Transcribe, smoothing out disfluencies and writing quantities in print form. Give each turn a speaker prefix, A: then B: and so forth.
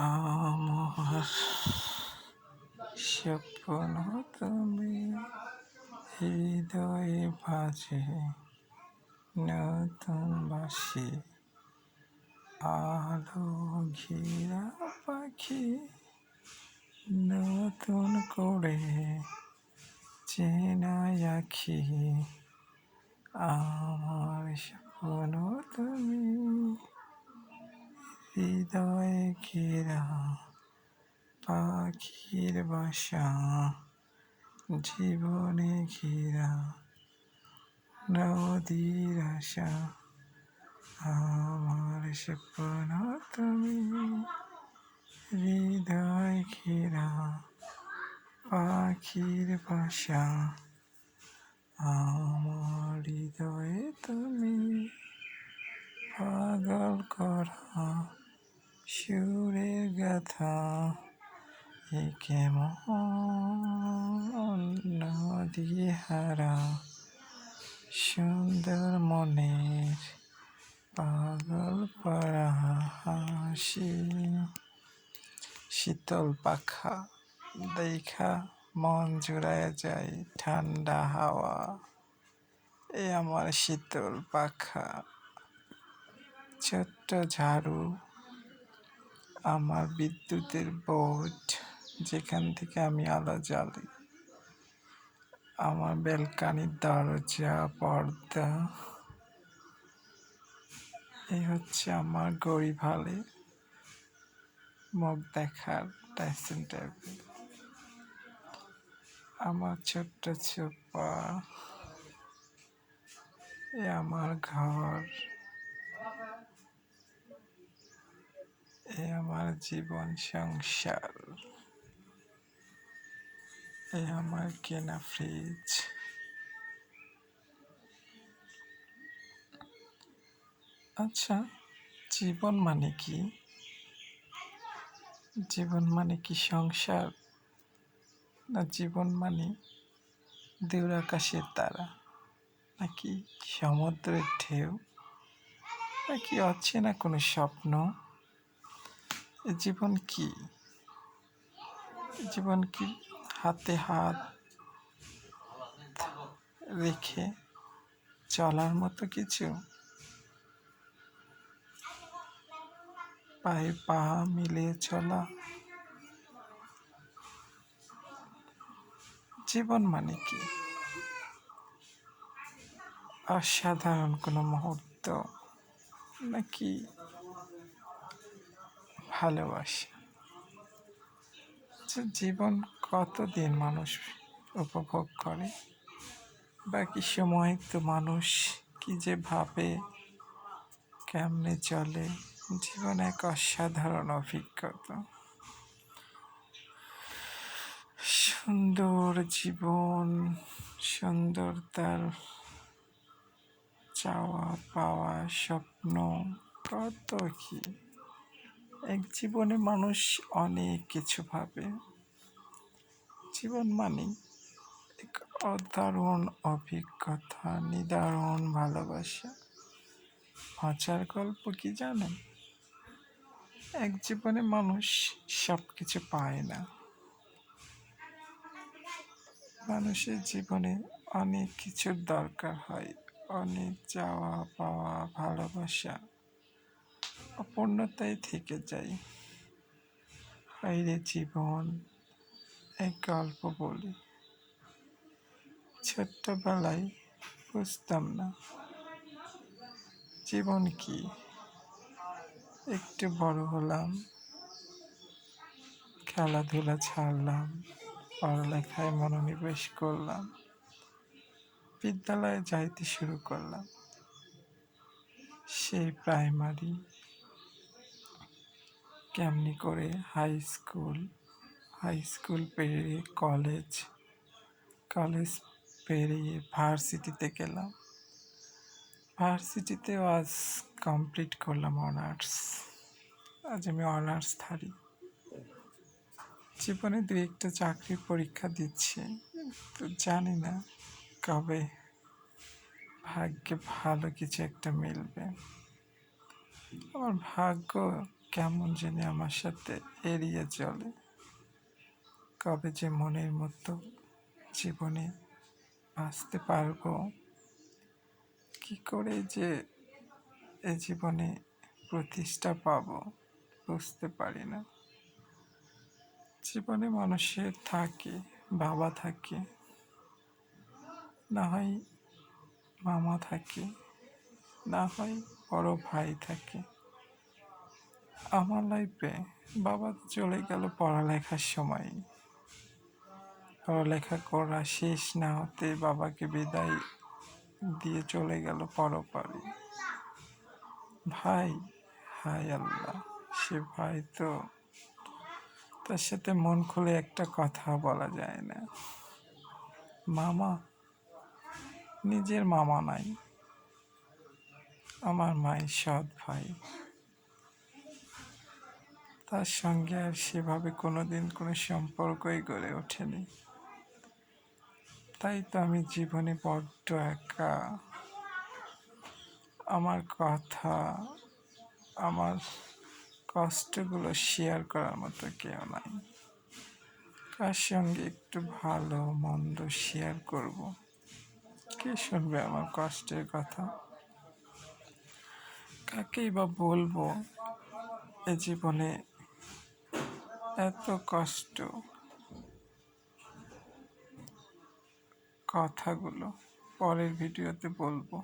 A: আমার স্বপ্ন তুমি হৃদয়ে বাজে নতুন বাসি আলো ঘিরা পাখি নতুন করে চেনাই আখি আমার স্বপ্ন তুমি হৃদয়ে ঘেরা পাখির বাসা জীবনে ঘেরা নদীর আশা আমার স্বপ্ন তুমি হৃদয় ঘেরা পাখির বাসা আমার হৃদয়ে তুমি পাগল করা সুরের গাথা এ কেমন নদী হারা সুন্দর মনের পাগল পাড়া হাসি শীতল পাখা দেখা মন জুড়ায় যায় ঠান্ডা হাওয়া এ আমার শীতল পাখা ছোট্ট ঝাড়ু আমার বিদ্যুতের বোর্ড যেখান থেকে আমি আলো জ্বালি আমার ব্যালকানির দরজা পর্দা এই হচ্ছে আমার গরিব হালে মুখ দেখার ড্রেসিং টেবিল আমার ছোট্ট ছোপা এ আমার ঘর এ আমার জীবন সংসার এ আমার কেনা ফ্রিজ আচ্ছা জীবন মানে কি জীবন মানে কি সংসার না জীবন মানে দূর আকাশের তারা নাকি সমুদ্রের ঢেউ নাকি অচেনা কোনো স্বপ্ন এ জীবন কি জীবন কি হাতে হাত রেখে চলার মতো কিছু পায়ে পা মিলিয়ে চলা জীবন মানে কি অসাধারণ কোনো মুহূর্ত নাকি ভালোবাসা জীবন কতদিন মানুষ উপভোগ করে বাকি সময় তো মানুষ কি যে ভাবে কেমনে চলে জীবন এক অসাধারণ অভিজ্ঞতা সুন্দর জীবন সুন্দর তার চাওয়া পাওয়া স্বপ্ন কত কি এক জীবনে মানুষ অনেক কিছু ভাবে জীবন মানে এক অসাধারণ অভিজ্ঞতা নিদারুণ ভালোবাসা মজার গল্প কি জানেন এক জীবনে মানুষ সব কিছু পায় না মানুষের জীবনে অনেক কিছুর দরকার হয় অনেক চাওয়া পাওয়া ভালোবাসা অপূর্ণতায় থেকে যায় হাইরে জীবন এক গল্প বলি ছোট্টবেলায় বুঝতাম না জীবন কি একটু বড় হলাম খেলাধুলা ছাড়লাম পড়ালেখায় মনোনিবেশ করলাম বিদ্যালয়ে যাইতে শুরু করলাম সেই প্রাইমারি কেমনি করে হাই স্কুল পেরিয়ে কলেজ পেরিয়ে ভার্সিটিতে গেলাম ভার্সিটিতেও আজ কমপ্লিট করলাম অনার্স আজ আমি অনার্সধারী জীবনে দু একটা চাকরির পরীক্ষা দিচ্ছি তো জানি না কবে ভাগ্যে ভালো কিছু একটা মিলবে আমার ভাগ্য কেমন জানি আমার সাথে এড়িয়ে চলে। কবে যে মনের মতো জীবনে বাঁচতে পারবো, কি করে যে এ জীবনে প্রতিষ্ঠা পাবো, বুঝতে পারি না। জীবনে মানুষের থাকে, বাবা থাকে, না হয় মামা থাকে, না হয় বড় ভাই থাকে। আমার লাইফে বাবা চলে গেল পড়ালেখার সময়। পড়ালেখা করা শেষ না হতে বাবাকে বিদায় দিয়ে চলে গেল পরপারে। ভাই, হায় আল্লাহ, সে ভাই তো, তার সাথে মন খুলে একটা কথা বলা যায় না। মামা, নিজের মামা নাই, আমার মায়ের সৎ ভাই, তার সঙ্গে আর সেভাবে কোনোদিন কোনো সম্পর্কই গড়ে ওঠেনি। তাই তো আমি জীবনে বড্ড একা। আমার কথা, আমার কষ্টগুলো শেয়ার করার মতো কেউ নাই। কার সঙ্গে একটু ভালো মন্দ শেয়ার করব? কে শুনবে আমার কষ্টের কথা? কাকেই বা বলবো এ জীবনে এত কষ্ট? কথাগুলো পরের ভিডিওতে বলবো।